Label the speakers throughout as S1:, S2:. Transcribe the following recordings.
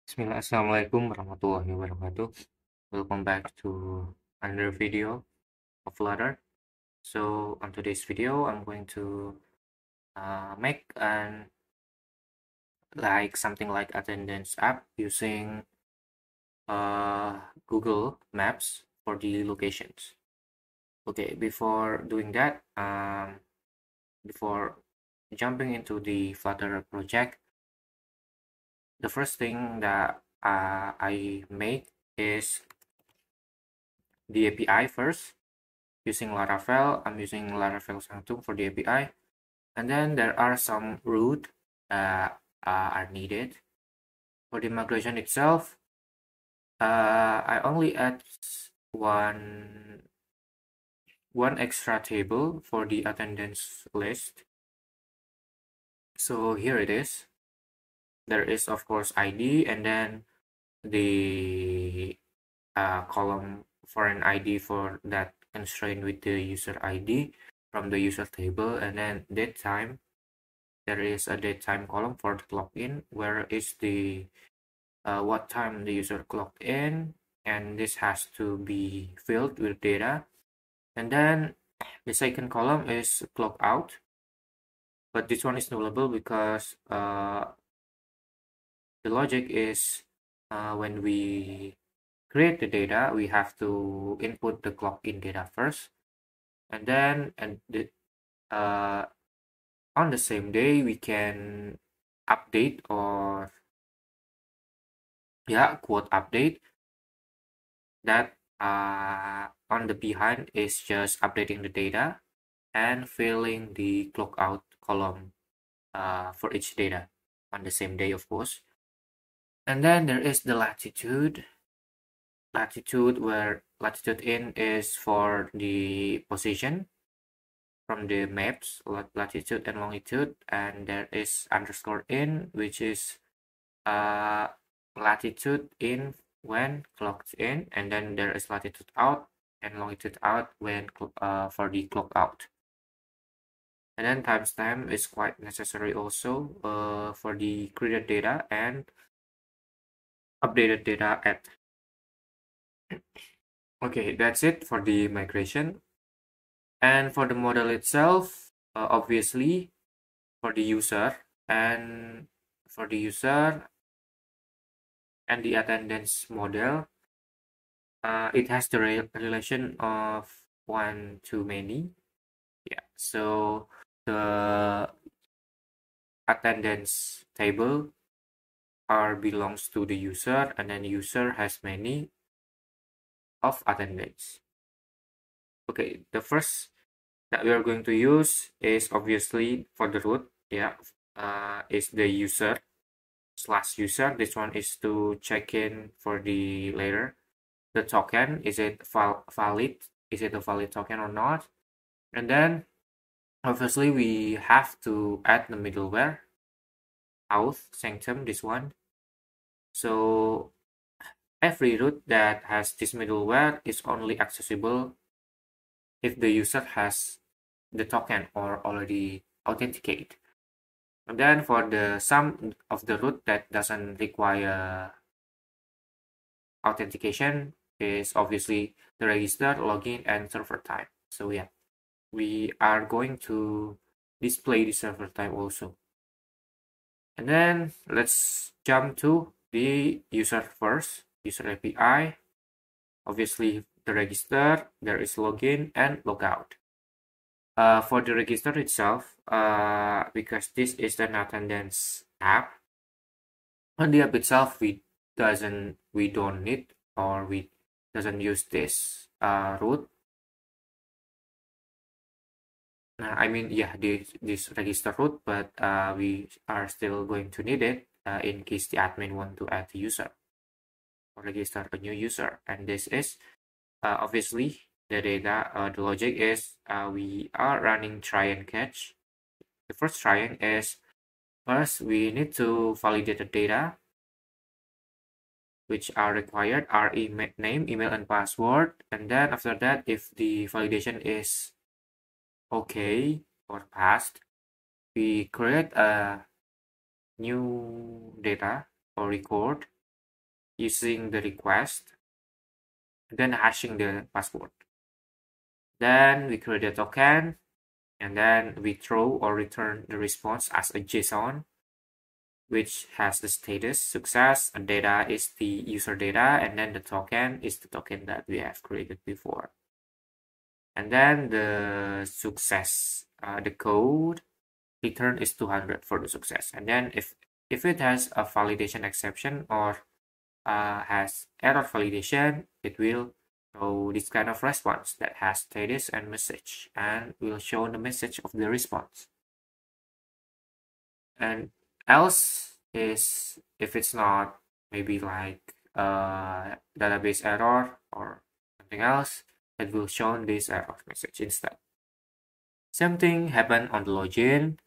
S1: Bismillah, Assalamualaikum warahmatullahi wabarakatuh. Welcome back to another video of Flutter. So on today's video, I'm going to make something like attendance app using Google Maps for the locations. Okay, before doing that, before jumping into the Flutter project, the first thing that I make is the API first. Using Laravel, I'm using Laravel Sanctum for the API, and then there are some root that are needed for the migration itself. I only add one extra table for the attendance list. So here it is. There is of course ID, and then the column for an ID for that constraint with the user ID from the user table, and then date time. There is a date time column for the clock in, where is the what time the user clocked in, and this has to be filled with data. And then the second column is clock out, but this one is nullable because the logic is when we create the data, we have to input the clock in data first, and then on the same day we can update, or quote update, that on the behind is just updating the data and filling the clock out column for each data on the same day, of course. And then there is the latitude, where latitude in is for the position from the maps, latitude and longitude, and there is underscore in, which is latitude in when clocked in, and then there is latitude out and longitude out when for the clock out. And then timestamp is quite necessary also for the created data and updated data at. Okay, that's it for the migration. And for the model itself, obviously for the user and the attendance model, it has the relation of one to many. Yeah, so the attendance table belongs to the user, and then user has many of attendance. Okay, the first that we are going to use is obviously for the root, is the user / user. This one is to check in for the layer. The token, is it valid? Is it a valid token or not? And then obviously we have to add the middleware, auth sanctum, this one. So every root that has this middleware is only accessible if the user has the token or already authenticate. And then for the some of the root that doesn't require authentication is obviously the register, login, and server time. So yeah, we are going to display the server time also. And then let's jump to the user first, user API. Obviously the register, there is login and logout. For the register itself, because this is an attendance app, on the app itself we don't need, or we doesn't use this root. I mean, yeah, this register root, but we are still going to need it in case the admin want to add the user or register a new user. And this is obviously the data. The logic is we are running try and catch. The first trying is, first we need to validate the data which are required, our name, email, and password. And then after that, if the validation is okay or passed, we create a new data or record, using the request, then hashing the password. Then we create a token, and then we throw or return the response as a JSON, which has the status success, and data is the user data, and then the token is the token that we have created before. And then the success, the code return is 200 for the success. And then if it has a validation exception or has error validation, it will show this kind of response that has status and message, and will show the message of the response. And else is if it's not, maybe like database error or something else, it will show this error message instead. Same thing happened on the login,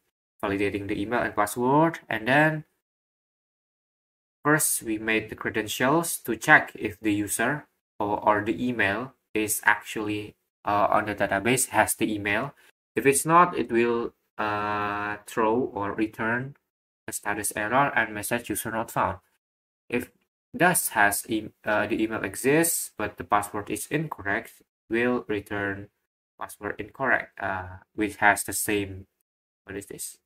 S1: validating the email and password, and then first we made the credentials to check if the user or the email is actually on the database, has the email. If it's not, it will throw or return a status error and message user not found. If does has the email exists but the password is incorrect, will return password incorrect, which has the same, what is this?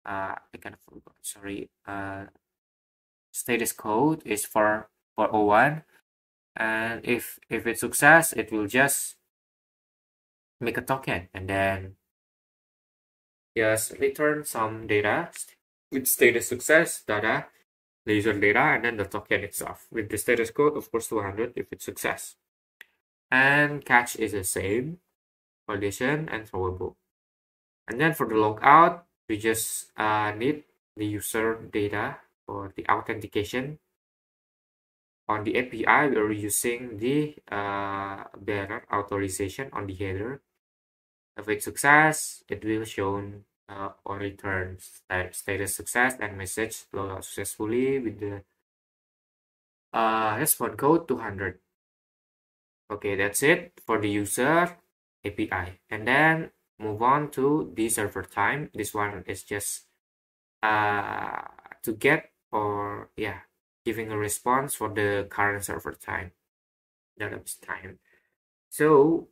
S1: I kind of forgot, sorry. Status code is for 01, and if it's success, it will just make a token and then just return some data with status success data, the user data, and then the token itself with the status code, of course, 200 if it's success. And catch is the same, validation and throwable. And then for the logout, we just need the user data for the authentication. On the API, we are using the bearer authorization on the header. If it's success, it will show or return status success and message logout successfully with the response code 200. Okay, that's it for the user API. And then move on to the server time. This one is just to get or giving a response for the current server time, database time. So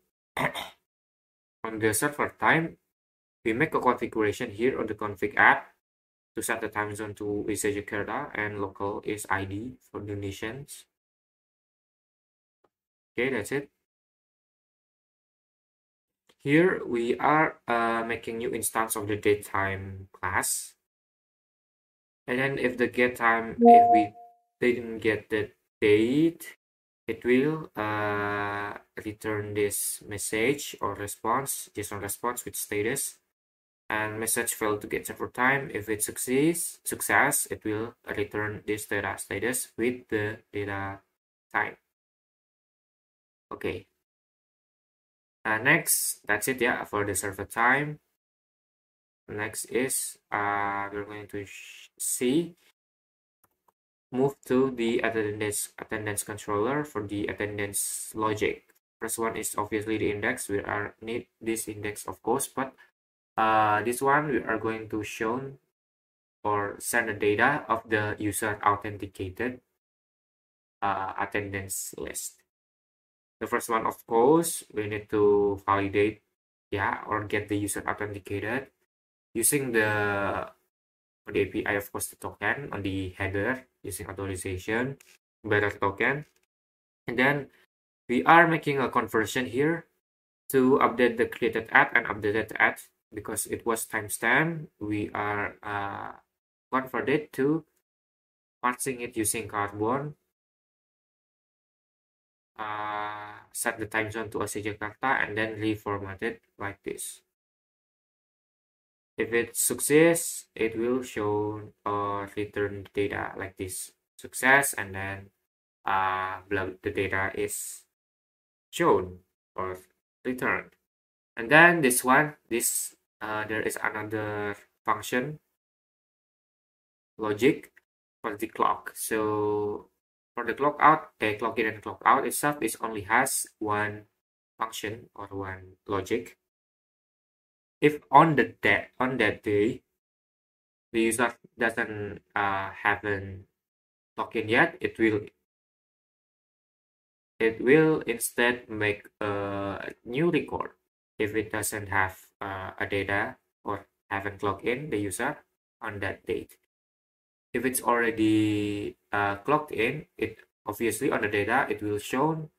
S1: on the server time, we make a configuration here on the config app to set the time zone to Asia Jakarta and local is ID for the nations. Okay, that's it. Here we are making new instance of the datetime class. And then if the get time, if we didn't get the date, it will return this message or response, JSON response with status, and message failed to get server time. If it success, it will return this data status with the data time. Okay. Next, that's it, for the server time. Next is we're going to see move to the attendance controller for the attendance logic. First one is obviously the index. We need this index, of course, but this one we are going to show or send the data of the user authenticated attendance list. The first one, of course, we need to validate or get the user authenticated using the API, of course, the token on the header using authorization, bearer token. And then we are making a conversion here to update the created app and updated app because it was timestamp. We are converted to parsing it using Carbon. Set the time zone to Asia Jakarta and then reformat it like this. If it succeeds, it will show or return data like this, success, and then the data is shown or returned. And then this one, there is another function logic for the clock. So for the clock in and clock out itself only has one function or one logic. If on that day the user doesn't haven't login yet, it will it will instead make a new record if it doesn't have a data or haven't logged in the user on that date. If it's already clocked in, it obviously on the data it will show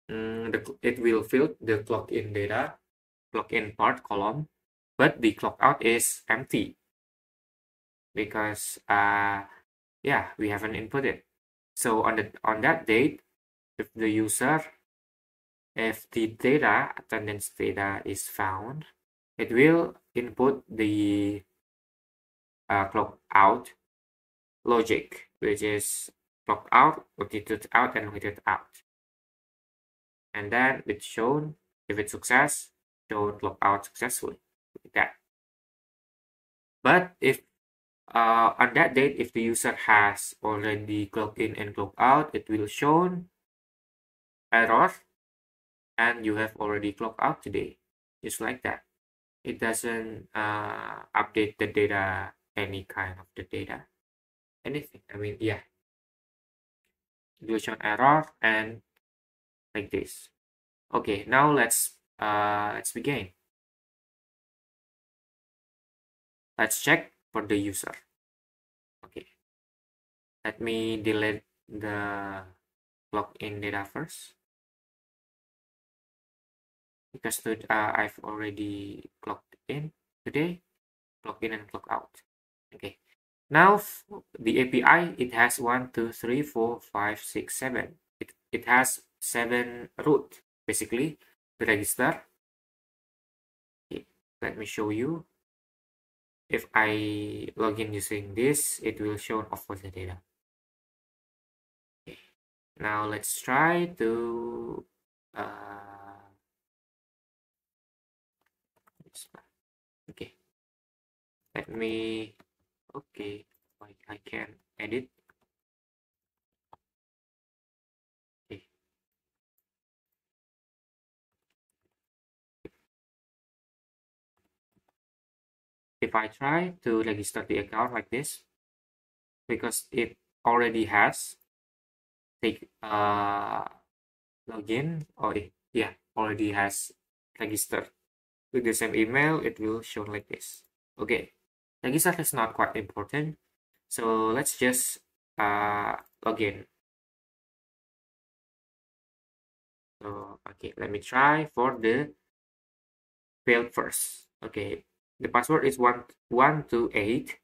S1: it will fill the clock in data, clock in part column, but the clock out is empty because yeah, we haven't inputted. So on that date, if the data attendance data is found, it will input the clock out logic, which is clock out, longitude out, and longitude out. And then it's shown, if it's success, shown clock out successfully, like that. But if on that date, if the user has already clocked in and clocked out, it will show error and you have already clocked out today, just like that. It doesn't update the data, any kind of the data, anything. I mean, yeah, it will show error and like this. Okay, now let's begin. Let's check for the user. Okay, let me delete the login data first because I've already clocked in today, clock in and clock out. Okay, now the API, it has 1, 2, 3, 4, 5, 6, 7. It has 7 root basically to register. Okay, let me show you. If I log in using this, it will show off the data. Okay. Now let's try to okay. Let me okay. I can edit. Okay. If I try to register the account like this, because it already has take login or yeah, already has registered with the same email, it will show like this. Okay, register is not quite important, so let's just log in. So okay, let me try for the field first. Okay, the password is 1128.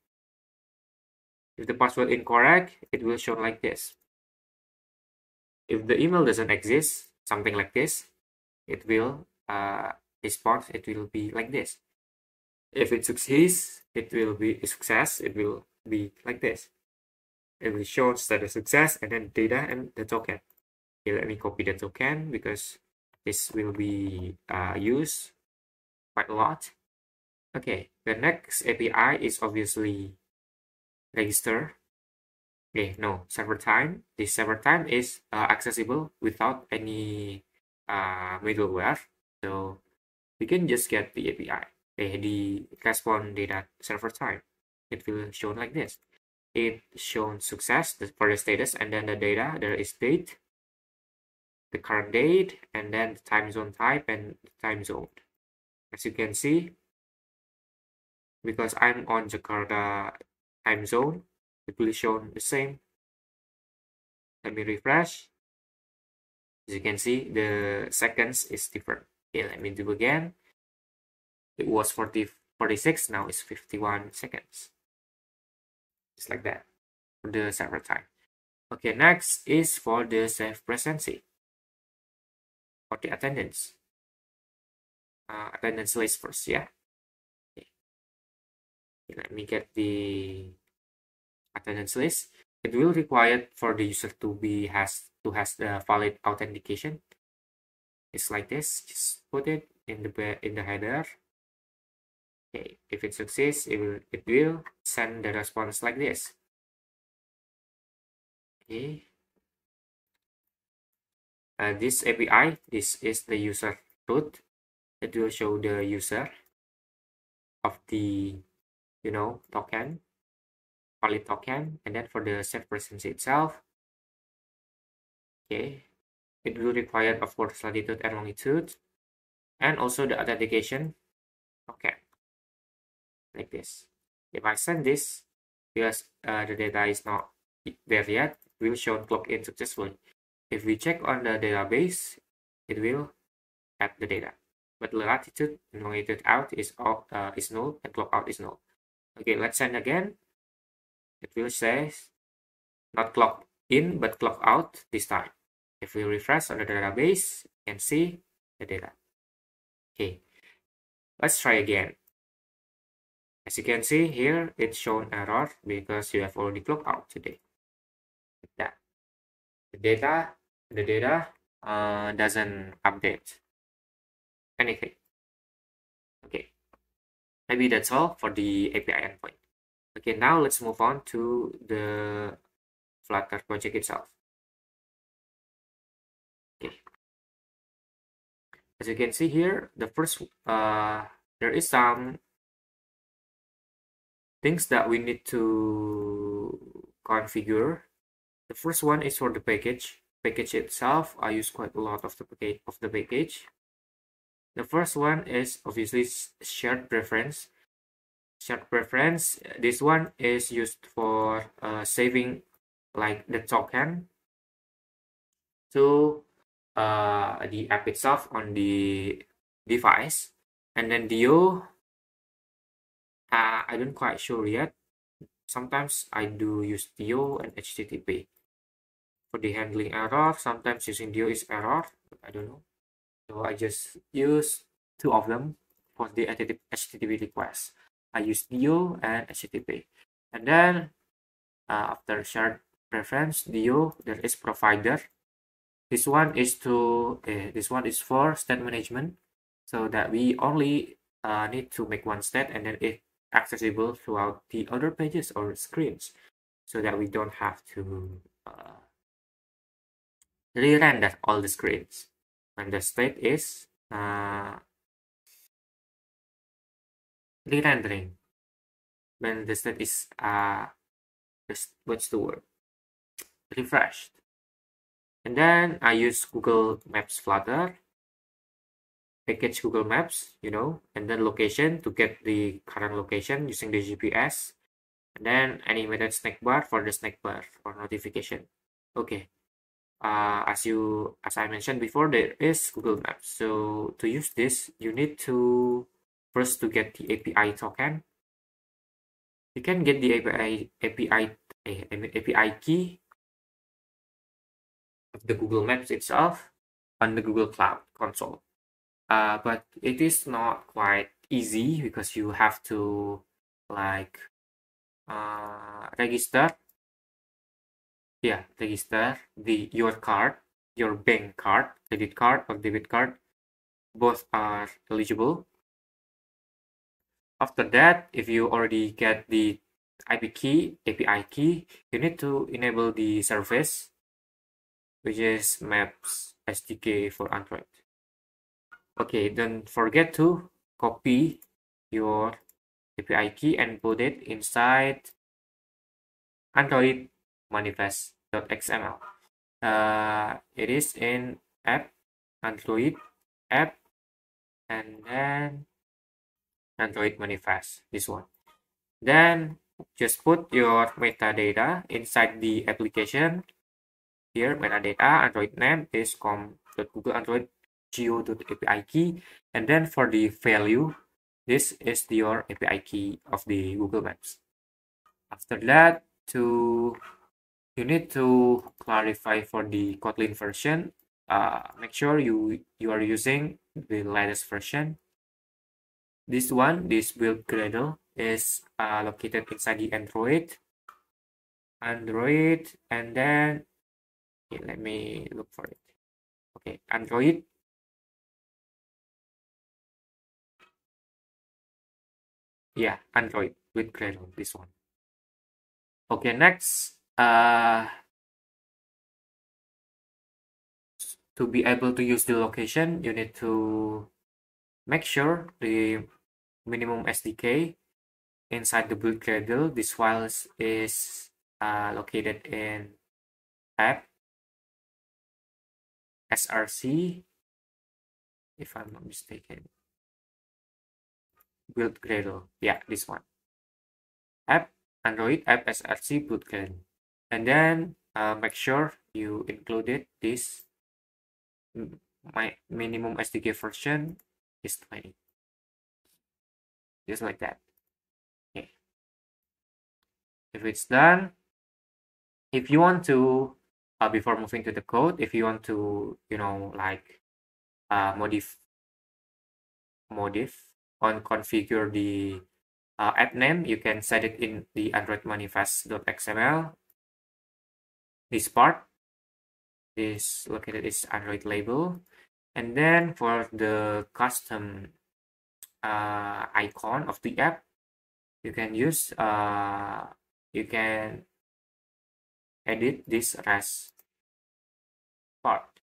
S1: If the password incorrect, it will show like this. If the email doesn't exist, something like this, it will respond. It will be like this. If it succeeds, it will be a success. It will be like this. It will show status success and then data and the token. Okay, let me copy the token because this will be used quite a lot. Okay, the next API is obviously register. Okay, no, server time. This server time is accessible without any middleware. So we can just get the API, the response data server time. It will show like this. It shows success for the status, and then the data, there is date, the current date, and then the time zone type and the time zone. As you can see, because I'm on Jakarta time zone, it will show the same. Let me refresh. As you can see, the seconds is different. Okay, let me do again. It was 46, now it's 51 seconds. Just like that for the server time. Okay, next is for the self presency for the attendance. Attendance list first, yeah. Okay. Let me get the attendance list. It will require for the user to has the valid authentication. It's like this. Just put it in the header. Okay, if it succeeds, it will send the response like this. Okay. This API, this is the user root. It will show the user of the token, valid token, and then for the self presence itself. Okay, It will require, of course, latitude and longitude, and also the authentication. Okay, like this. If I send this, because the data is not there yet, it will show clock in successfully. If we check on the database, it will add the data. But the latitude and longitude out is null and clock out is null. Okay, let's send again. It will say not clock in but clock out this time. If we refresh on the database, you can see the data. Okay, let's try again. As you can see here, it's shown error because you have already clocked out today. Like that. The data doesn't update anything. Okay, maybe that's all for the API endpoint. Okay, now let's move on to the Flutter project itself. Okay, as you can see here, the first there is some things that we need to configure. The first one is for the package. Package itself, I use quite a lot of the package. The first one is obviously shared preference. Shared preference, this one is used for saving like the token to the app itself on the device. And then Dio, I don't quite sure yet. Sometimes I do use Dio and HTTP. For the handling error, sometimes using Dio is error, but I don't know. So I just use two of them for the HTTP request. I use Dio and HTTP. And then after shared preference, Dio, there is provider. This one is for state management, so that we only need to make one state and then it accessible throughout the other pages or screens, so that we don't have to re-render all the screens when the state is re-rendering, when the state is what's the word, refreshed. And then I use Google Maps Flutter, package Google Maps, and then location to get the current location using the GPS, and then animated snack bar for the snack bar for notification. Okay, as I mentioned before, there is Google Maps. So to use this, you need to first to get the API token. You can get the API key of the Google Maps itself on the Google Cloud console. But it is not quite easy because you have to like register your card, your bank card, credit card or debit card. Both are eligible. After that, if you already get the API key, you need to enable the service, which is Maps SDK for Android. Okay, don't forget to copy your API key and put it inside Android manifest.xml. It is in app, Android app, and then Android manifest, this one. Then just put your metadata inside the application. Here, metadata Android name is com.googleandroid.geo.api key, and then for the value, this is your API key of the Google Maps. After that, you need to clarify for the Kotlin version. Make sure you are using the latest version. This build Gradle is located inside the Android, and then okay, let me look for it. Okay, Android. Yeah, Android with Gradle, this one. Okay, next, to be able to use the location, you need to make sure the minimum SDK inside the build Gradle. This file is located in app, src, if I'm not mistaken, build Gradle. Yeah, this one. App Android app src build Gradle. And then make sure you included this. My minimum SDK version is 20. Just like that. Okay. If it's done, if you want to, before moving to the code, if you want to, like modif on configure the app name, you can set it in the Android manifest.xml. This part is located is Android label, and then for the custom icon of the app, you can use you can edit this res part.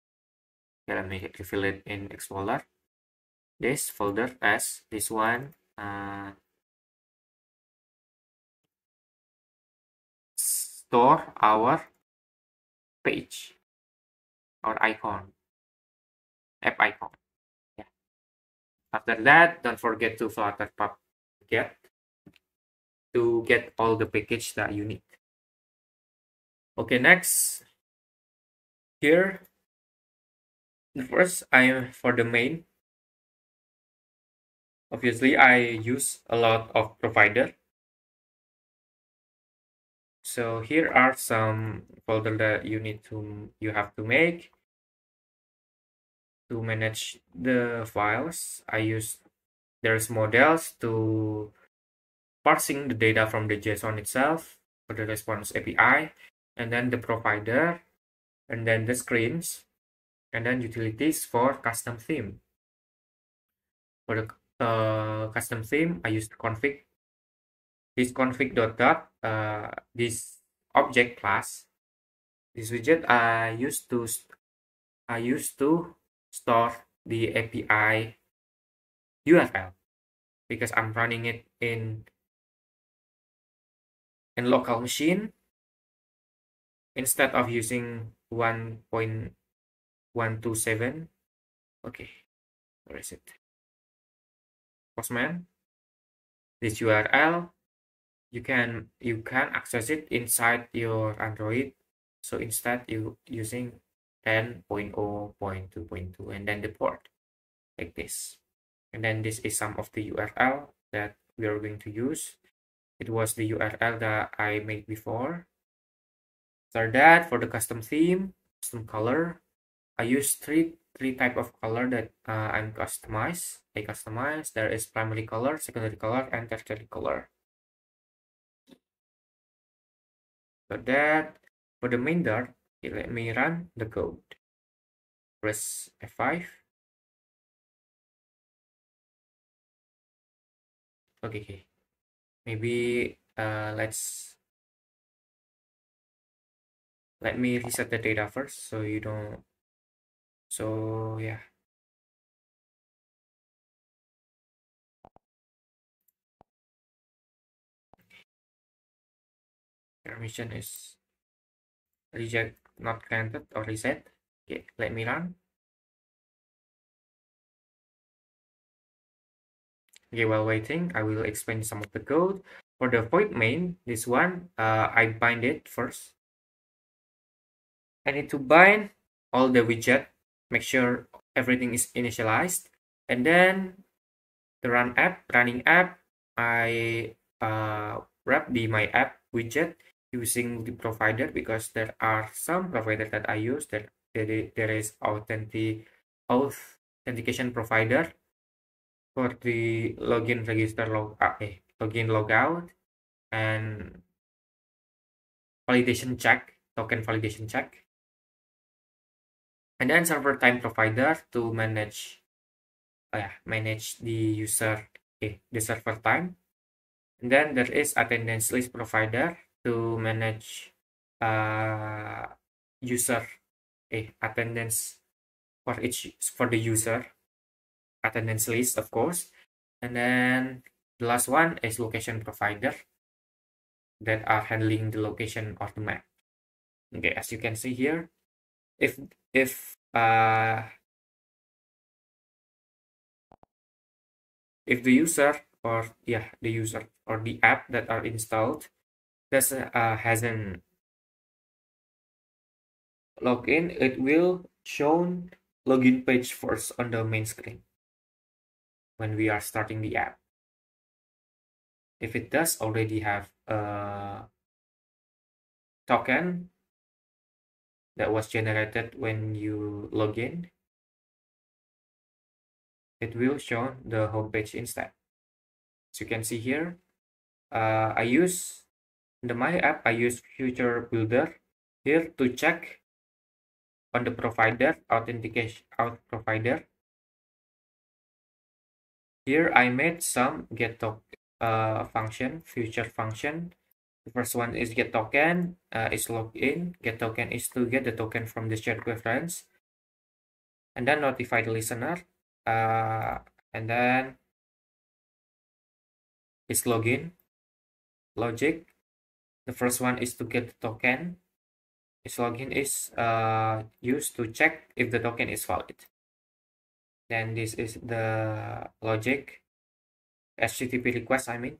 S1: Okay, let me refill it in Explorer. This folder as this one, store our page, our icon, app icon. Yeah. After that, don't forget to Flutter pub get to get all the package that you need. Okay, next here, first for the main. Obviously, I use a lot of provider. So here are some folder that you have to make to manage the files. There's models to parsing the data from the JSON itself for the response API, and then the provider, and then the screens, and then utilities for custom theme. For the custom theme, I use the config. This config.dot, this object class, this widget I used to store the API URL because I'm running it in local machine instead of using 1.127. Okay, where is it? Postman. This URL, you can access it inside your Android. So instead you using 10.0.2.2 and then the port like this. And then this is some of the URL that we are going to use. It was the URL that I made before. After that, for the custom theme, custom color, I use three type of color that I customize. There is primary color, secondary color, and tertiary color. For that, for the main Dart, okay, let me run the code. Press F5. Okay. Maybe let me reset the data first so you don't. So yeah. Permission is reject, not granted, or reset. Okay, let me run. Okay, while waiting, I will explain some of the code. For the void main, this one, I bind it first. I need to bind all the widget, make sure everything is initialized, and then the running app, I wrap my app widget using the provider because there are some providers that I use that there is authentication provider for the login, register, login, logout, and validation check, token validation check, and then server time provider to manage the user, the server time. And then there is attendance list provider to manage user attendance for the user attendance list, of course. And then the last one is location provider that are handling the location of the map. Okay, as you can see here, if if the user or the user or the app that are installed hasn't logged in, it will show login page first on the main screen when we are starting the app. If it does already have a token that was generated when you log in, it will show the home page instead. As you can see here, I use in my app, I use Future Builder here to check on the provider authentication provider. Here I made some get function, future function. The first one is get token, is login. Get token is to get the token from the shared reference, and then notify the listener, and then is login logic. The first one is to get the token. Is login is used to check if the token is valid. Then this is the logic HTTP request. I mean,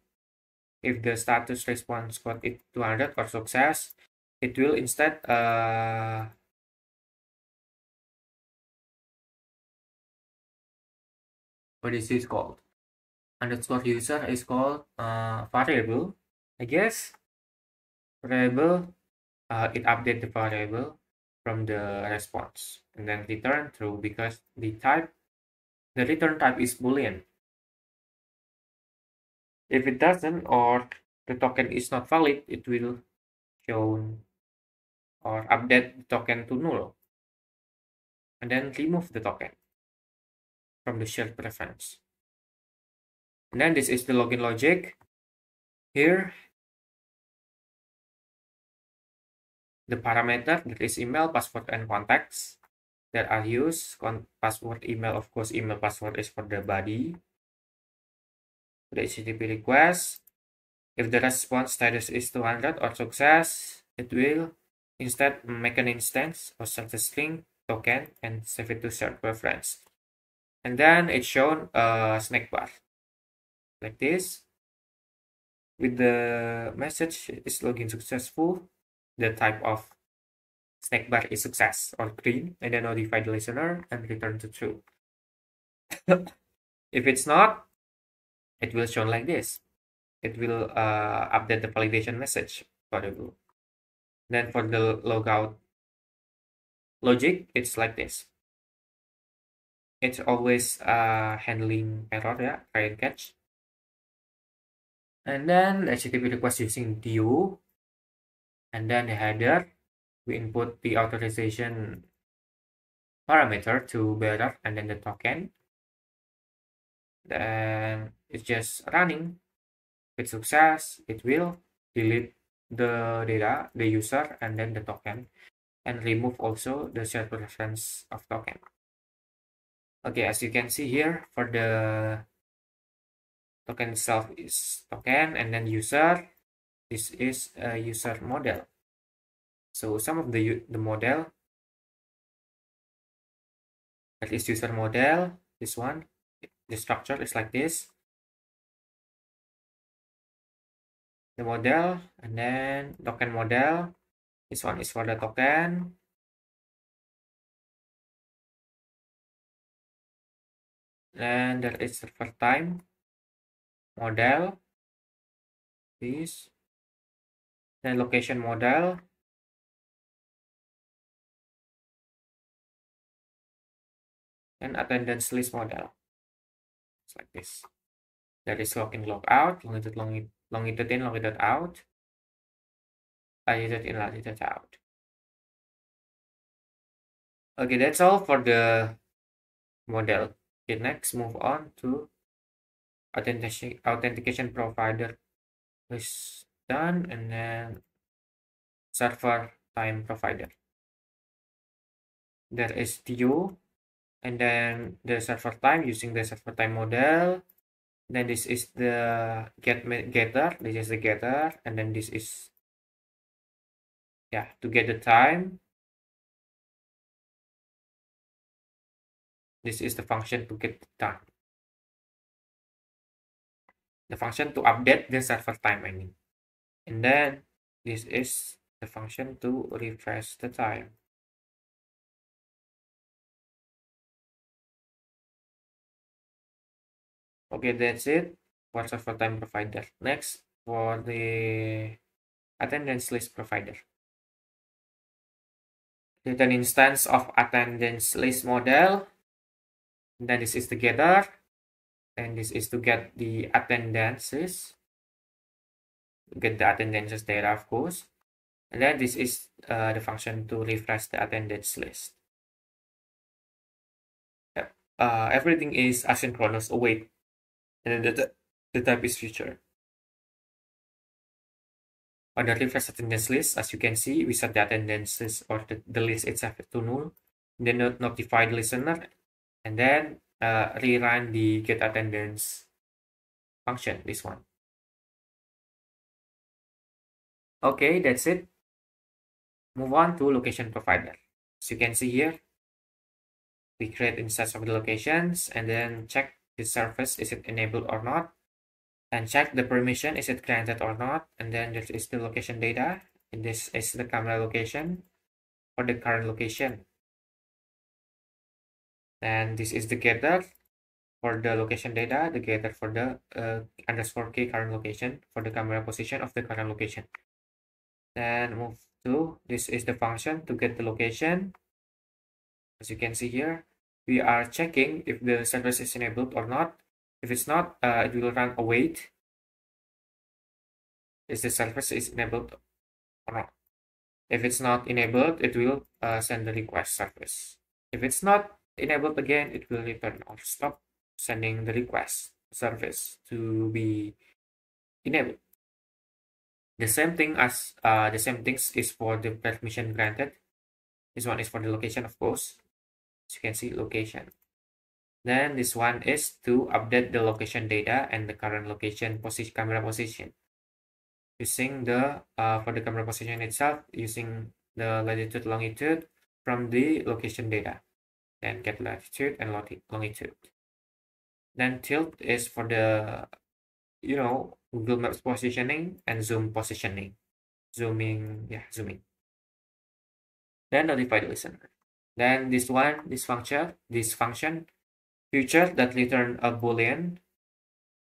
S1: if the status response code is 200 or success, it will instead what is this called? Underscore user is called variable, I guess. Variable, it update the variable from the response and then return true because the return type is boolean. If it doesn't or the token is not valid, it will show or update the token to null and then remove the token from the shared preference. And then this is the login logic. Here, the parameter that is email, password, and contacts that are used. Password, email, of course, email password is for the body. The HTTP request. If the response status is 200 or success, it will instead make an instance or set a string token and save it to shared preference. And then it's shown a snack bar like this. With the message is login successful, the type of snack bar is success or green, and then notify the listener and return to true. If it's not, it will show like this. It will update the validation message variable. Then for the logout logic, it's like this. It's always handling error, try and catch. And then HTTP request using DO. And then the header, we input the authorization parameter to bearer and then the token. Then it's just running. With success, it will delete the data, the user, and then the token, and remove also the shared reference of token. Okay, as you can see here, for the token itself is token, and then user, this is a user model. So some of the model, that is user model, this one, the structure is like this. The model, and then token model. This one is for the token. And there is server time model. This. Then location model. And attendance list model. It's like this. There is log in, log out, longitude in, longitude out, latitude in, latitude out. Okay, that's all for the model. Okay, next move on to authentication provider is done, and then server time provider. There is DO, and then the server time using the server time model. Then this is the getter. This is the getter, and then this is to get the time. This is the function to get done. The function to update the server time, I mean. And then this is the function to refresh the time. Okay, that's it for server time provider. Next, for the attendance list provider. Create an instance of attendance list model. And then this is the getter. And this is to get the attendances. Get the attendances data, of course. And then this is the function to refresh the attendance list. Everything is asynchronous await. And then the type is future. On the refresh attendance list, as you can see, we set the attendances or the list itself to null. Then notify the listener, and then rerun the get attendance function, this one. Okay, that's it. Move on to location provider. As you can see here, we create instance of the locations and then check the service, is it enabled or not, and check the permission, is it granted or not. And then this is the location data, and this is the camera location for the current location. And this is the getter for the location data, the getter for the underscore k current location for the camera position of the current location. Then move to, this is the function to get the location. As you can see here, we are checking if the service is enabled or not. If it's not, it will run await. Is the service is enabled or not? If it's not enabled, it will send the request service. If it's not enabled again, it will return or stop sending the request service to be enabled. The same thing as the same things is for the permission granted. This one is for the location, of course. As you can see, location. Then this one is to update the location data and the current location position, camera position. Using the for the camera position itself, using the latitude longitude from the location data. Then get latitude and longitude. Then tilt is for the Google Maps positioning and zoom positioning. Zooming. Then notify the listener. Then this function, future that return a boolean,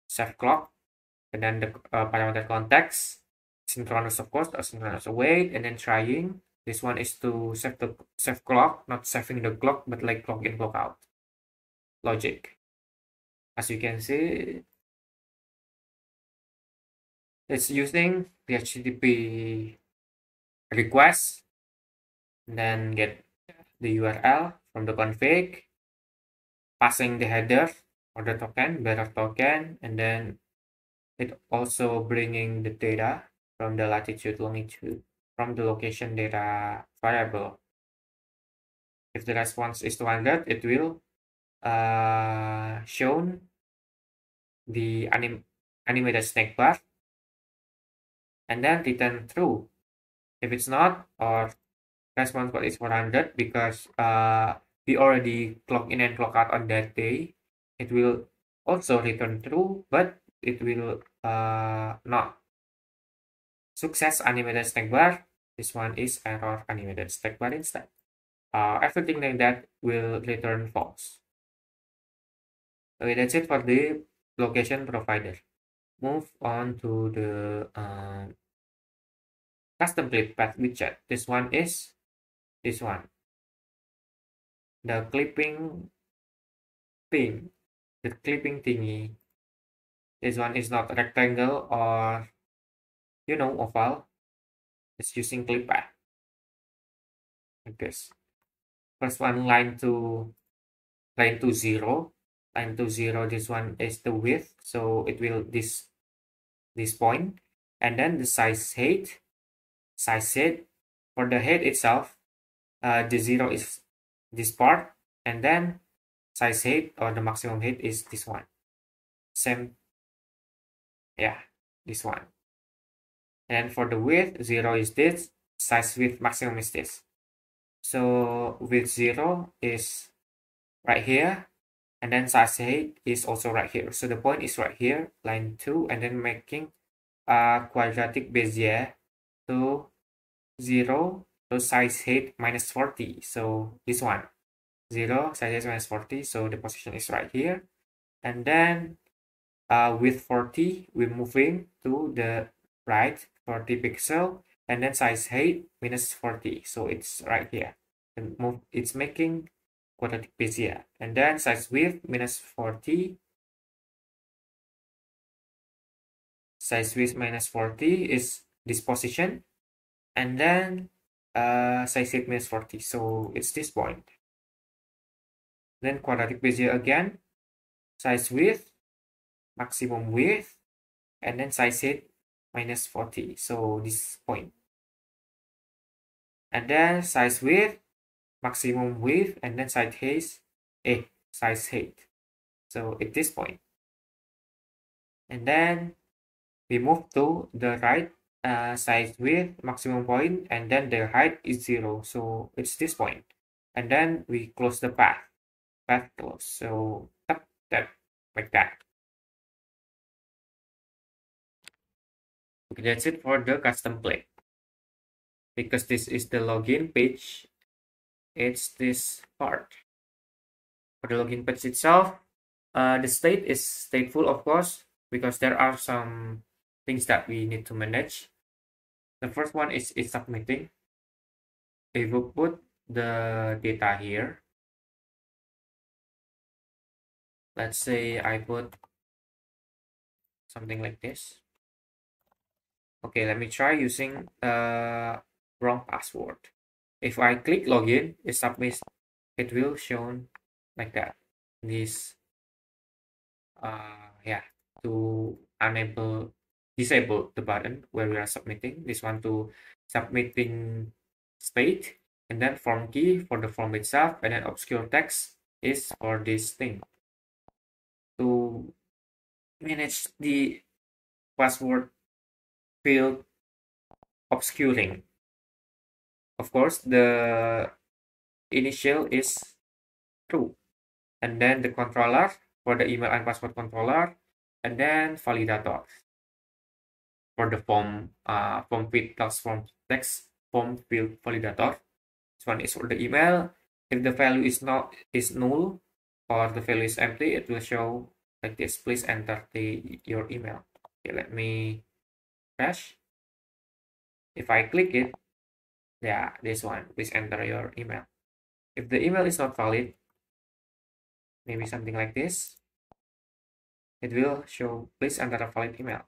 S1: set clock, and then the parameter context, synchronous, of course, asynchronous await, and then trying. This one is to save clock, not saving the clock, but like clock in, clock out logic. As you can see, it's using the HTTP request, and then get the URL from the config, passing the header or the token, bearer token, and then it also bringing the data from the latitude, longitude, from the location data variable. If the response is 200, it will shown the animated snake bar, and then return true. If it's not, or response code is 400, because we already clock in and clock out on that day, it will also return true, but it will not success animated snake bar. This one is error animated snake bar instead. Everything like that will return false. Okay, that's it for the location provider. Move on to the custom clip path widget. This one is this one. The clipping thing, the clipping thingy. This one is not rectangle or oval. It's using clip path like this. First one, line to 0. Line to 0. This one is the width, so it will this point, and then the size height for the head itself. The 0 is this part, and then size height or the maximum height is this one. Same, yeah, this one. And for the width, 0 is this, size width maximum is this. So width 0 is right here, and then size height is also right here. So the point is right here, line 2, and then making a quadratic Bezier to 0, so size height minus 40. So this one, 0, size height minus 40, so the position is right here. And then with 40, we're moving to the right 40 pixel, and then size height minus 40, so it's right here. And move, it's making quadratic Bezier. And then size width minus 40, size width minus 40 is this position, and then size height minus 40, so it's this point. Then quadratic Bezier again, size width, maximum width, and then size height minus 40, so this point. And then size width, maximum width, and then size height. So at this point. And then we move to the right, size width, maximum point, and then the height is 0. So it's this point. And then we close the path close. So tap, tap, like that. Okay, that's it for the custom plate. Because this is the login page, it's this part. For the login page itself, the state is stateful, of course, because there are some things that we need to manage. The first one is submitting. If we put the data here, let's say I put something like this. Okay, let me try using wrong password. If I click login, it submits, it will show like that. This yeah, to disable the button where we are submitting. This one to submitting state, and then form key for the form itself, and then obscure text is for this thing to manage the password field obscuring. Of course, the initial is true, and then the controller for the email and password controller, and then validator for the form field plus form text form field validator. This one is for the email. If the value is null or the value is empty, it will show like this. Please enter your email. Okay, let me refresh. If I click it, yeah, this one. Please enter your email. If the email is not valid, maybe something like this, it will show please enter a valid email.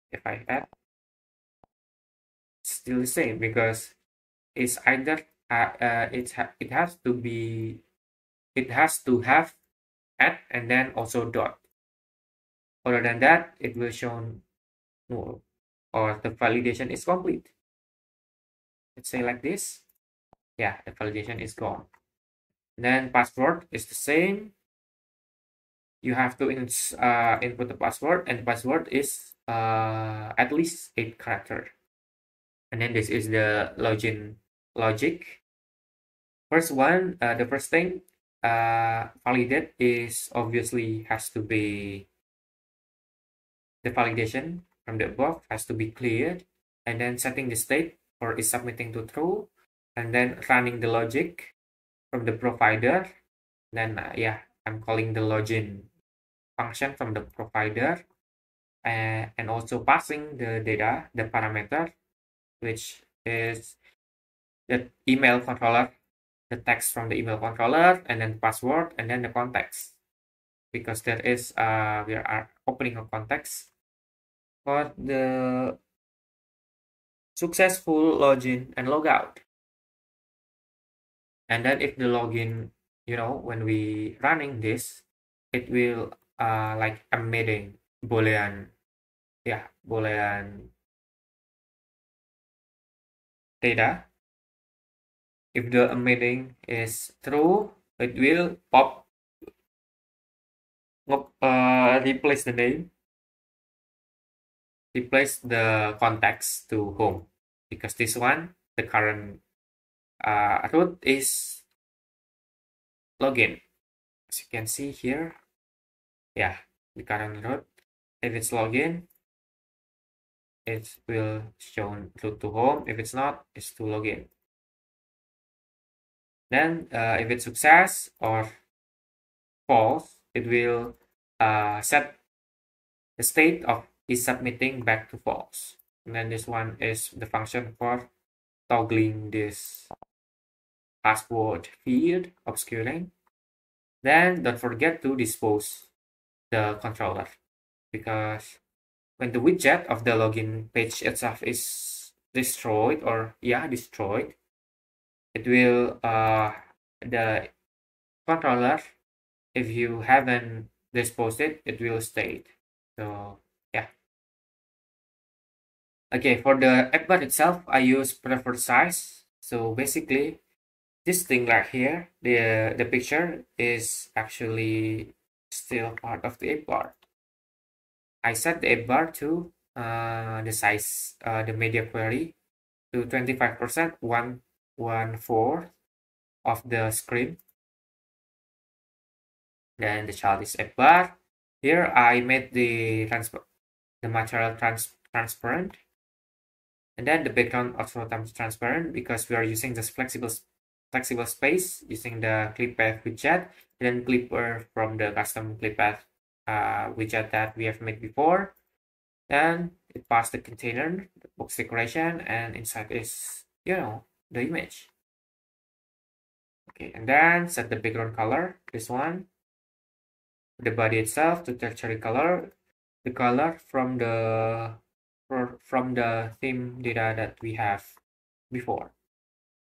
S1: If I add, it's still the same because it's either it has to have at and then also dot. Other than that, it will show null or the validation is complete. Let's say like this. Yeah, the validation is gone. Then password is the same. You have to input the password, and the password is at least 8 characters. And then this is the login logic. First one, the first thing, validate is obviously has to be the validation from the above has to be cleared, and then setting the state or is submitting to true, and then running the logic from the provider. Then yeah, I'm calling the login function from the provider, and also passing the data, the parameter, which is the email controller, the text from the email controller, and then password, and then the context, because there is we are opening a context for the successful login and logout. And then if the login, when we running this, it will like emitting boolean data. If the emitting is true, it will pop replace the name, replace the context to home, because this one, the current root is login. As you can see here, yeah, the current route. If it's login, it will show route to home. If it's not, it's to login. Then if it's success or false, it will set the state of is submitting back to false. And then this one is the function for toggling this password field obscuring. Then don't forget to dispose the controller, because when the widget of the login page itself is destroyed, or destroyed, it will the controller, if you haven't disposed it, it will stay. So yeah. Okay, for the app bar itself, I use preferred size. So basically, this thing right here, the picture is actually still part of the app bar. I set the app bar to the size, the media query to 25%, 1/4 of the screen. Then the child is app bar. Here I made the material transparent, and then the background also transparent, because we are using this flexible space using the clip path widget, and then clipper from the custom clip path widget that we have made before. Then it passed the container, the box decoration, and inside is the image. Okay, and then set the background color, this one, the body itself to tertiary color, the color from the theme data that we have before,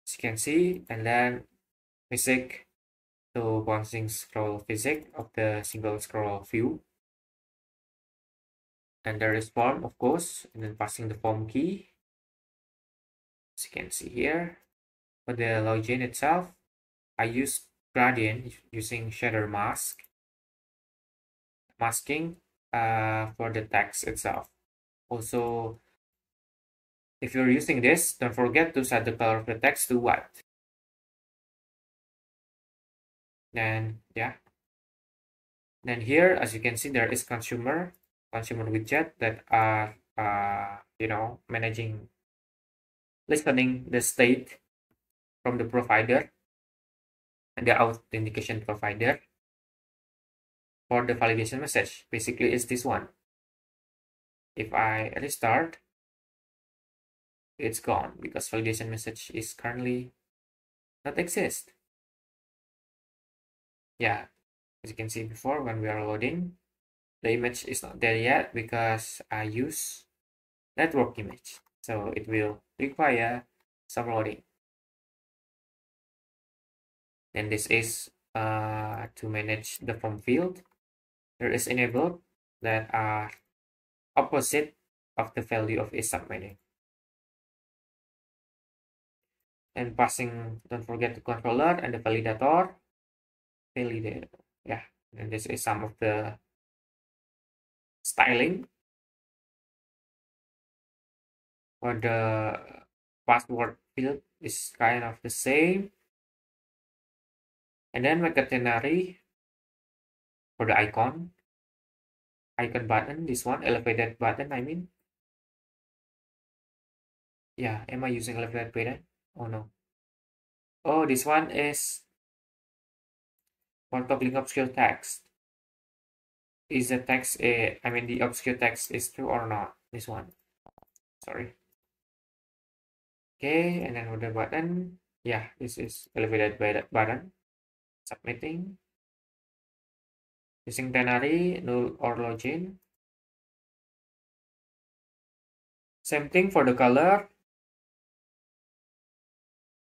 S1: as you can see. And then physics to bouncing scroll physics of the single scroll view, and there is form, of course, and then passing the form key, as you can see here. For the login itself, I use gradient using shader masking for the text itself. Also, if you're using this, don't forget to set the color of the text to white. Then then here, as you can see, there is consumer widget that are managing, listening the state from the provider and the authentication provider for the validation message. Basically, is this one. If I restart, it's gone because validation message is currently not exist. Yeah, as you can see before, when we are loading, the image is not there yet because I use network image, so it will require some loading. And this is to manage the form field. There is enabled that are opposite of the value of a submenu. And passing, don't forget the controller and the validator. Yeah, and this is some of the styling for the password field is kind of the same. And then make a catenary for the icon button, this one, elevated button, I mean. Yeah, am I using elevated button? Oh no. Oh, this one is for toggling obscure text. Is the text I mean the obscure text is true or not? This one. Sorry. Okay, and then with the button, yeah, this is elevated button. Submitting. Using Tenary, null or login. Same thing for the color.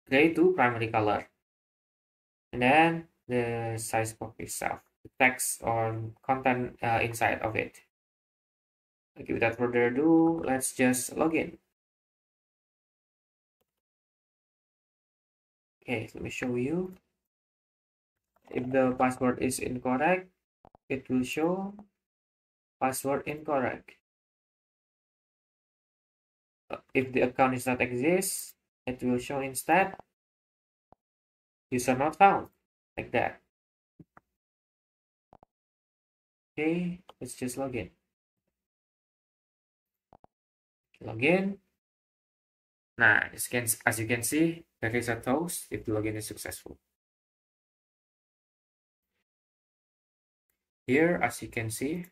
S1: Gray to primary color. And then the size box itself, the text or content inside of it. Okay, without further ado, let's just log in. Okay, let me show you. If the password is incorrect, it will show password incorrect. If the account is not exist, it will show instead user not found, like that. Okay, let's just log in. Log in. Now, as you can see, the result shows if the login is successful. Here, as you can see,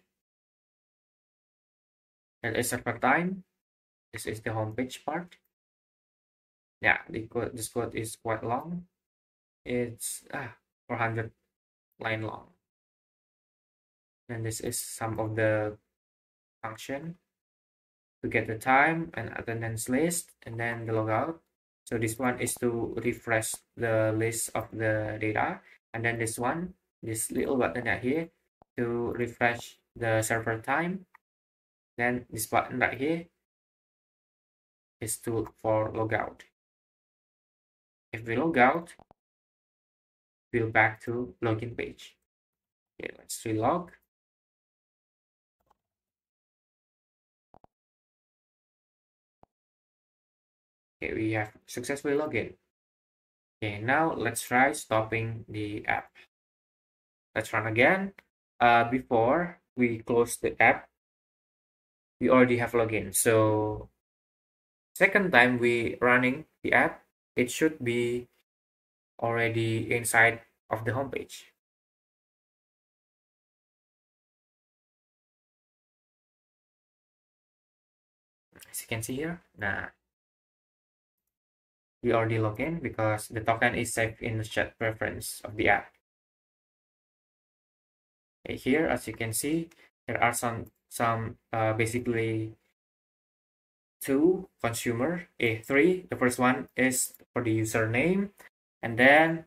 S1: there is server time. This is the homepage part. Yeah, this code is quite long. It's 400 line long. And this is some of the function to get the time and attendance list, and then the logout. So this one is to refresh the list of the data, and then this one, this little button right here, to refresh the server time. Then this button right here is for logout. If we log out, we'll back to login page. Okay, let's relog. Okay, we have successfully logged in. Okay, now let's try stopping the app. Let's run again. Before we close the app, we already have login. So second time we running the app, it should be already inside of the homepage. As you can see here, now we already log in because the token is saved in the chat preference of the app. Okay, here, as you can see, there are some basically two consumer, three. The first one is for the username, and then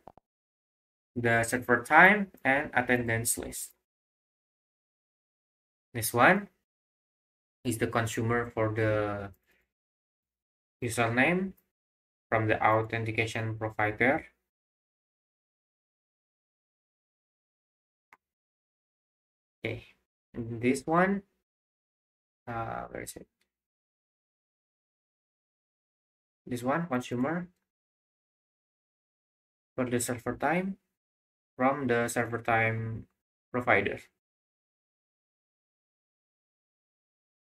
S1: the server time and attendance list. This one is the consumer for the username from the authentication provider. Okay, and this one, where is it? This one, consumer for the server time from the server time provider.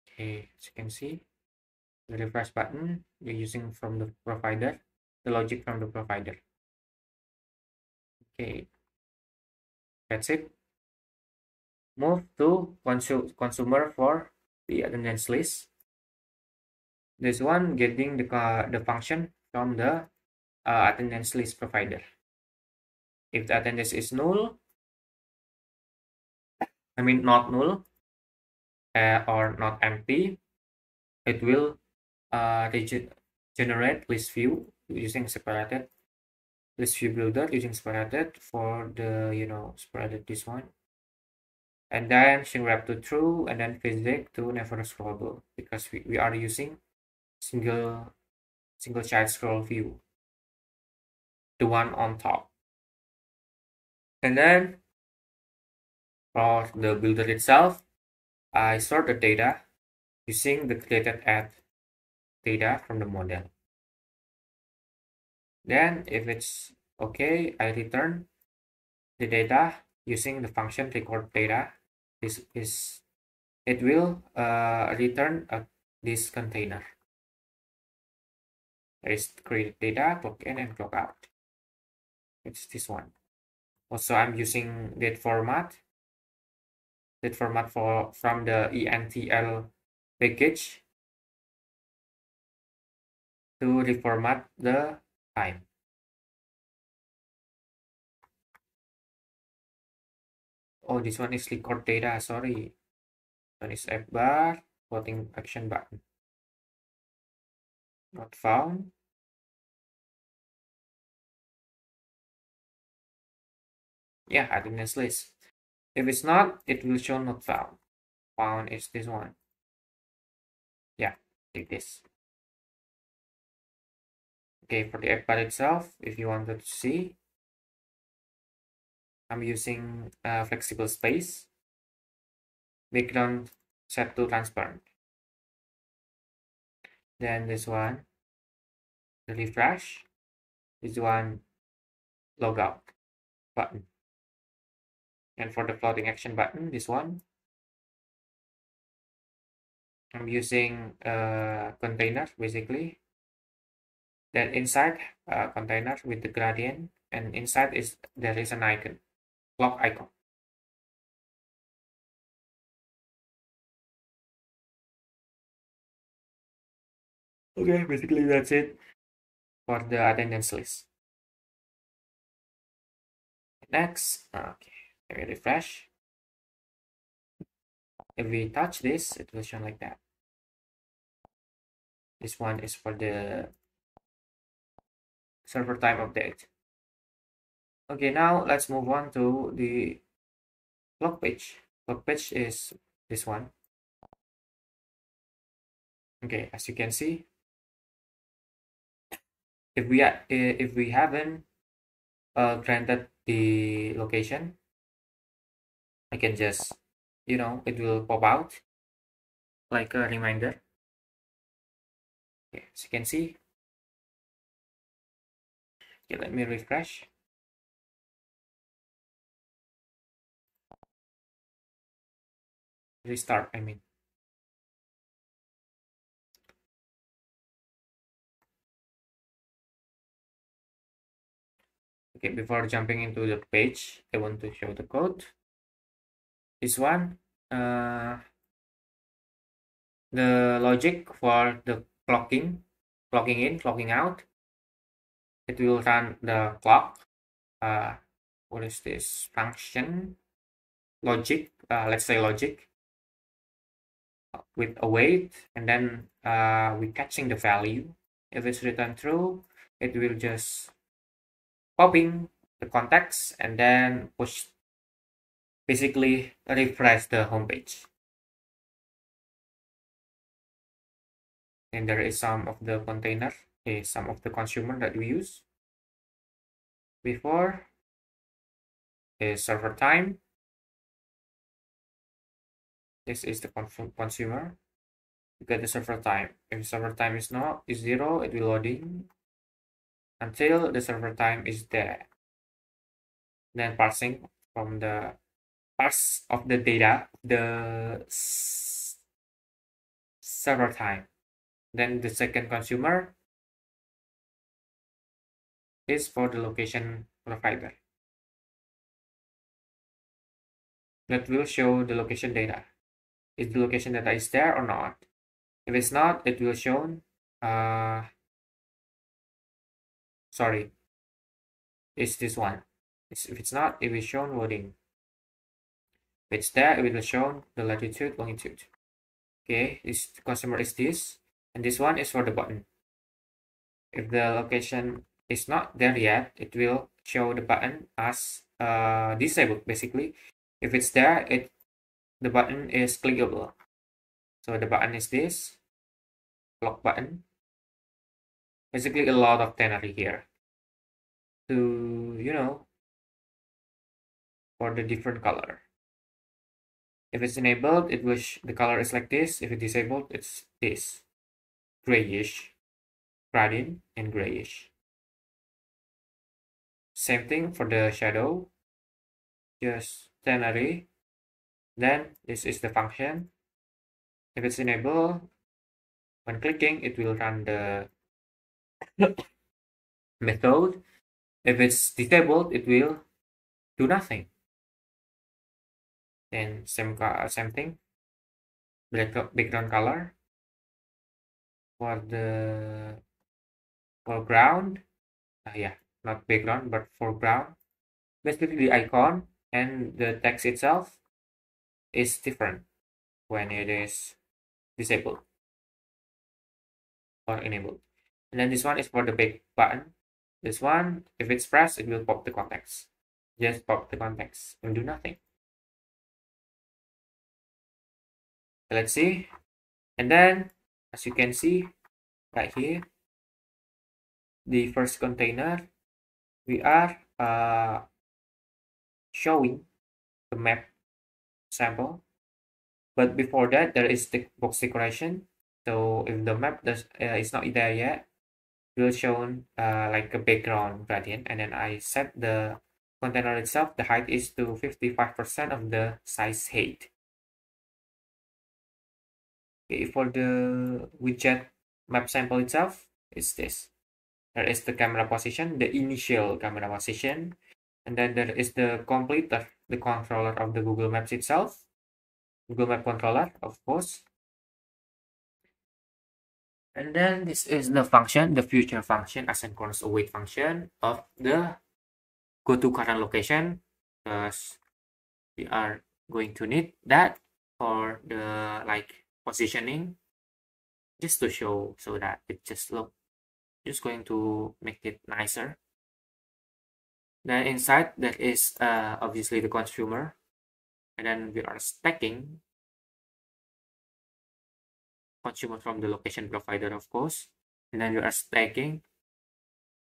S1: Okay, as you can see, the refresh button you're using from the provider, the logic from the provider. Okay, that's it. Move to consumer for the attendance list. This one getting the function from the attendance list provider. If the attendance is null, I mean not null or not empty, it will generate list view using separated list view builder using separated for the separated this one, and then shrink wrap to true, and then physics to never scrollable because we are using single child scroll view, the one on top. And then for the builder itself, I store the data using the created add data from the model. Then if it's okay, I return the data using the function record data. It will return this container. There is created data, clock in and clock out. It's this one. Also, I'm using date format from the ENTL package to reformat the time. Oh, this one is record data, sorry. One is app bar, floating action button. Not found. Yeah, attendance list. If it's not, it will show not found. Found is this one. Yeah, take this. Okay, for the app bar itself, if you wanted to see, I'm using flexible space. Background set to transparent. Then this one, the refresh. This one, logout button. And for the floating action button, this one, I'm using a container basically. Then inside a container with the gradient, and inside is there is an icon, clock icon. Okay, basically that's it for the attendance list. Next, okay, let me refresh. If we touch this, it will show like that. This one is for the server time update. Okay, now let's move on to the clock page. Clock page is this one. Okay, as you can see, if we haven't granted the location, I can just, it will pop out like a reminder. Okay, as you can see. Okay, let me refresh. Restart, I mean. Okay, before jumping into the page, I want to show the code. This one, the logic for the clocking in, clocking out, it will run the clock. What is this function? Logic, let's say logic with await, and then we catching the value. If it's returned true, it will just popping the context and then push, basically refresh the homepage. And there is some of the container, some of the consumer that we use before is server time. This is the consumer. You get the server time. If server time is 0, it will loading until the server time is there. Then parsing from the parse of the data, the server time. Then the second consumer is for the location provider. That will show the location data. Is the location data is there or not? If it's not, it will show, sorry, it's this one. If it's not, it will show loading. If it's there, it will show the latitude, longitude. Okay, this customer is this, and this one is for the button. If the location is not there yet, it will show the button as disabled, basically. If it's there, the button is clickable. So the button is this clock button. Basically a lot of ternary here to, for the different color. If it's enabled, the color is like this. If it's disabled, it's this grayish, gradient, and grayish. Same thing for the shadow, just ternary. Then this is the function. If it's enabled, when clicking, it will run the method. If it's disabled, it will do nothing. Then same thing, background color for the foreground. Yeah, not background, but foreground. Basically, the icon and the text itself is different when it is disabled or enabled. And then this one is for the back button. This one, if it's pressed, it will pop the context. Just pop the context and do nothing. Let's see. And then, as you can see right here, the first container, we are showing the map sample. But before that, there is the box decoration. So if the map is not there yet, it will show like a background gradient. And then I set the container itself, the height is to 55% of the size height. Okay, for the widget map sample itself, it's this. There is the camera position, the initial camera position, and then there is the completer, the controller of the Google Maps itself, Google Map controller, of course. And then this is the function, the future function, asynchronous await function of the go to current location, because we are going to need that for the like positioning, just to show so that it just going to make it nicer. Then inside there is obviously the consumer, and then we are stacking consumer from the location provider, of course, and then we are stacking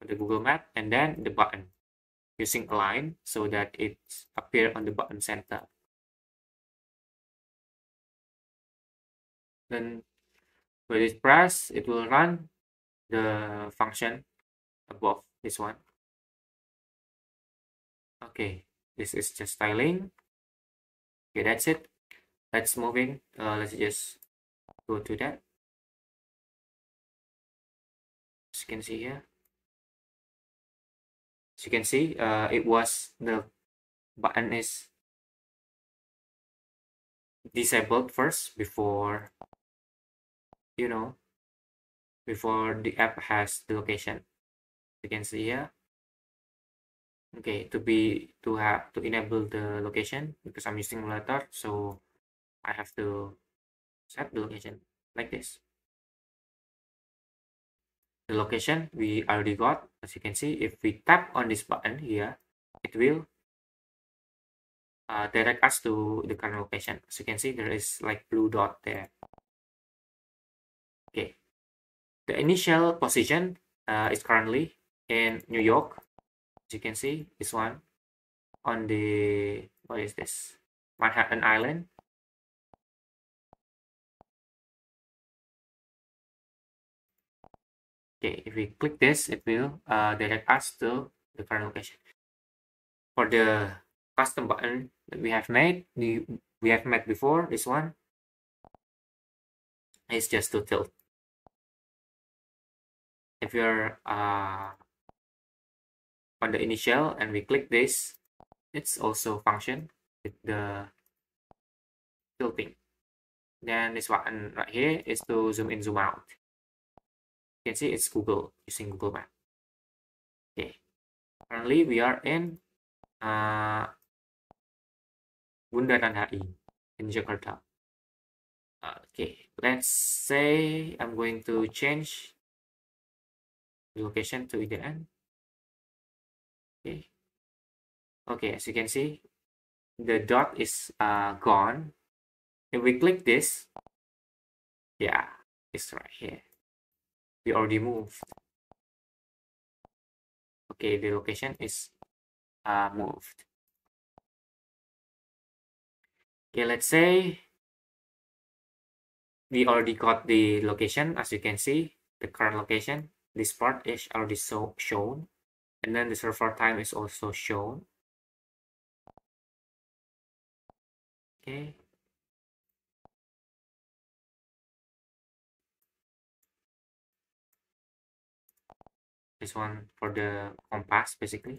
S1: the Google Map and then the button using align so that it appear on the button center. Then when it press, it will run the function above this one. Okay, this is just styling. Okay, that's it. Let's move in. Let's just go to that. As you can see here. As you can see, it was the button is disabled first before, you know, before the app has the location. You can see here. Okay, to enable the location, because I'm using Flutter, so I have to set the location like this. The location we already got, as you can see. If we tap on this button here, it will direct us to the current location. As you can see, there is like blue dot there. Okay, the initial position is currently in New York. As you can see, this one on the, what is this, Manhattan Island. Okay, if we click this, it will direct us to the current location. For the custom button that we have made, we have made before, this one is just to tilt. If you're on the initial and we click this, it's also function with the tilting. Then this button right here is to zoom in, zoom out. You can see it's Google, using Google Map. Okay, currently we are in Bundaran HI in Jakarta. Okay, let's say I'm going to change the location to IDN. Okay. Okay, as you can see, the dot is gone. If we click this, yeah, it's right here. We already moved. Okay, the location is moved. Okay, let's say we already got the location. As you can see, the current location, this part is already shown, and then the server time is also shown. Okay. This one for the compass, basically.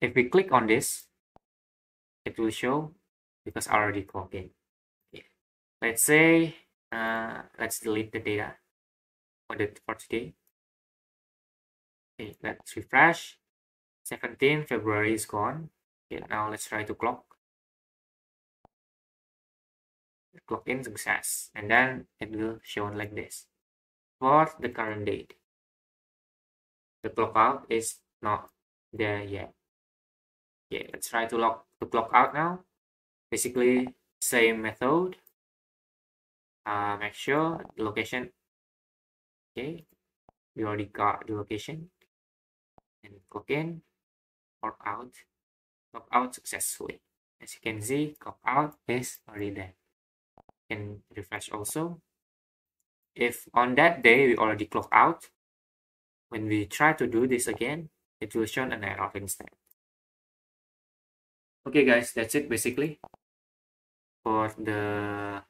S1: If we click on this, it will show because I already clocked in. Okay. Let's say let's delete the data for today. Okay, let's refresh. 17 February is gone. Okay, now let's try to clock in success, and then it will show like this for the current date. The clock out is not there yet. Okay, let's try to clock out now. Basically, same method. Make sure the location. Okay, we already got the location, and clock in or out. Clock out successfully. As you can see, clock out is already there. You can refresh also. If on that day we already clock out, when we try to do this again, it will show an error instead. Okay guys, that's it basically for the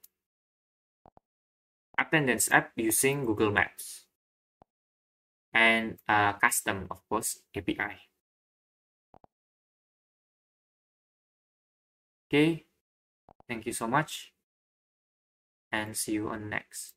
S1: attendance app using Google Maps, and custom, of course, API. Okay, thank you so much, and see you on next.